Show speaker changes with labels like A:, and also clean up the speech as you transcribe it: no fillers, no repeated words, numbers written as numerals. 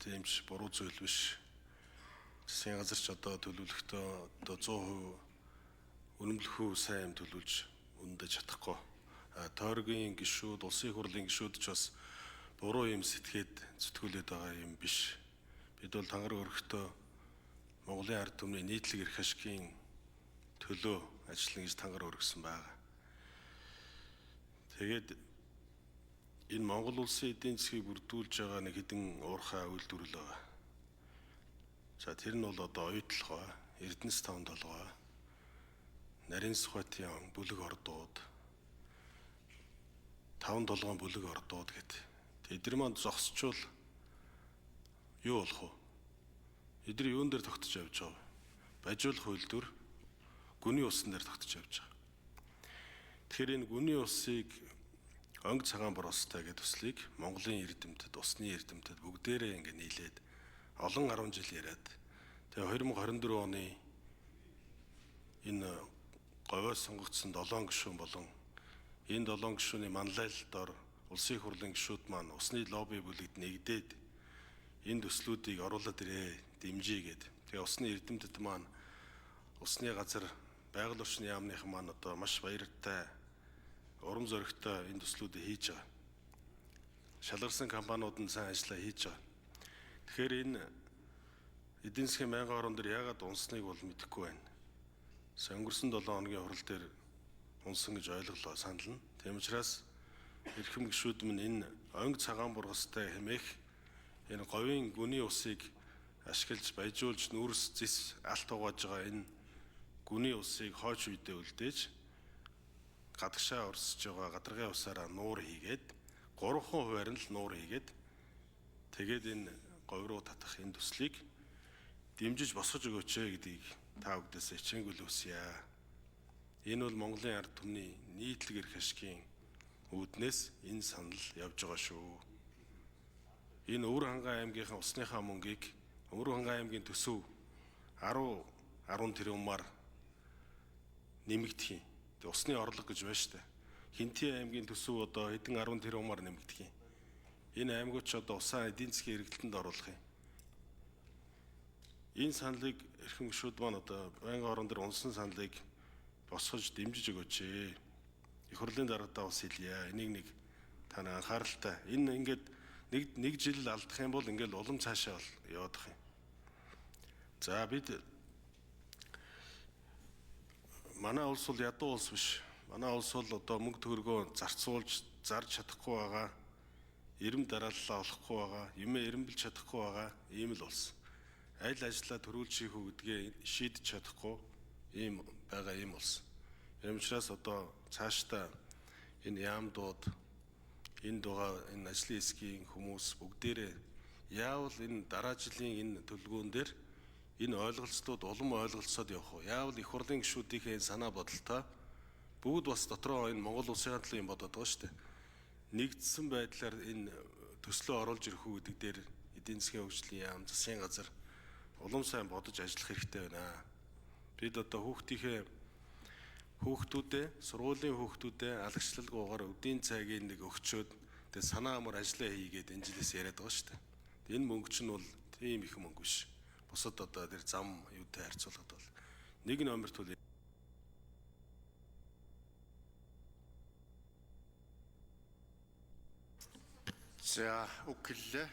A: тийм ч буруу зүйл биш. Засгийн газар ч одоо төлөвлөхдөө одоо 100% үнэмлэхүй сайн юм төлөвлөж үндэж чадахгүй. Тойргийн гишүүд, улсын хурлын гишүүд ч бас буруу юм сэтгүүлээд байгаа юм биш. Бид бол тангараг өргөхдөө Монголын ард түмний нийтлэг эрх ашигын төлөө ажиллана гэж тангараг өргөсөн байна. Тэгээд энэ Монгол улсын эдийн засгийг бүрдүүлж байгаа нэг хэдэн уурхай үйлдвэрлэл байгаа. За тэр нь бол одоо оюутлогоо, Эрдэнэс 5-7, Нарийн Сүхбаатарын бүлэг ордууд, 5-7 бүлэг ордууд гэдэг. Эдгээр манд зогсчвол юу болох вэ? Эдгээр юун дээр тогтож явж байгаа вэ? Бажуулах үйлдвэр гүний усан дээр тогтож явж байгаа. Тэгэхээр энэ гүний усыг өнгө цагаан боростой гэдэг төслийг Монголын эрдэмтэд, усны эрдэмтэд бүгдээрээ ингэ нийлээд олон 10 жил яриад тэгээ 2024 оны энэ говьоос сонгогдсон 7 гишүүн болон энэ 7 гишүүний манлайлалтаар улсын хурлын гишүүд маань усны лобби бүлэгт нэгдээд энэ төслүүдийг оруулаад ирээ, дэмжиж. Тэгээ усны эрдэмтэд маань усны газар байгаль орчны яамныхан маань одоо маш баяртай, урам зоригтой энэ төслүүдийг хийж байгаа. Шалгарсан компаниуд нь сайн ажиллаа хийж байгаа. Тэгэхээр энэ эдийн засгийн байнгын орон дээр яагаад унсныг бол мэдэхгүй байна. Өнгөрсөн 7 хоногийн хурал дээр унсан гэж ойлголоо санална. Тийм учраас эрхэм гишүүд минь энэ өнгө цагаан бургастай хэмээх энэ говийн гүний усыг ашиглаж баяжуулж нүүрс зис алт угааж байгаа энэ гүний усыг хойч үедээ үлдээж гадагшаа орсож байгаа гадаргын усаараа нуур хийгээд 3% хувиар нь л нуур хийгээд тэгээд энэ говь руу татах энэ төслийг дэмжиж босгож өгөөч гэдгийг та бүдээс хичээнгүйл хүсье. Энэ бол Монголын ард түмний нийтлэг эрх ашигын үүднээс энэ санал явж байгаа шүү. Энэ Өвөр Хангай аймгийнхаа усныхаа мөнгийг Өвөр Хангай аймгийн төсөв 10 тэрбумаар нэмэгдэх юм. Тэгээ усны орлого гэж байна шүү дээ. Хинтээ аймгийн төсөв одоо хэдэн 10 тэрбумаар нэмэгдэх юм. Энэ аймагуд ч одоо усаа эдийн засгийн эргэлтэнд оруулах юм. Энэ саналыг эрхэм гишүүд маань одоо байнгын орон дээр унсан саналыг босгож дэмжиж өгөөч. Их хурлын даргатай бас хэлье. Энийг нэг таны анхааралтай. Энэ ингээд нэг жил алдах юм бол ингээд улам цаашаа явах юм. За бид манай улс бол ядуу улс биш. Манай улс бол одоо мөнгө төгрөгөө зарцуулж зарж чадахгүй байгаа. Ирэм дарааллаа олохгүй байгаа. Юмээ эренбэлж чадахгүй байгаа. Ийм л улс. Аль ажлаа төрүүлж хийх үү гэдгээ шийдэж чадахгүй ийм байгаа ийм улс. Ийм учраас одоо цаашдаа энэ яамдууд энд байгаа энэ ажлын хэсгийн хүмүүс бүгдээрээ яавал энэ дараа жилийн энэ төлөвлөгөөн дээр энэ ойлголцлууд улам ойлголцоод явах уу? Яавал их хурлын гишүүдийн санаа бодолтой бүгд бас дотроо энэ Монгол улсын төлөө юм бодоод байгаа шүү дээ. Нэгдсэн байдлаар энэ төслөө оруулж ирэх үү гэдэг дээр эдийн засгийн хөгжлийн яам, засгийн газар улам сайн бодож ажиллах хэрэгтэй байна. Бид одоо хүүхдүүдээ, сургуулийн хүүхдүүдээ алагчлалгүйгээр өдийн цагийг нэг өгчөөд тэгээ санаа амар ажиллаа хийгээд энэ жилээс яриад байгаа шүү дээ. Энэ мөнгө чинь бол тийм их мөнгө биш. Бусад одоо тэр зам юутай харьцуулахад бол нэг номерт бол
B: За үг хэллээ.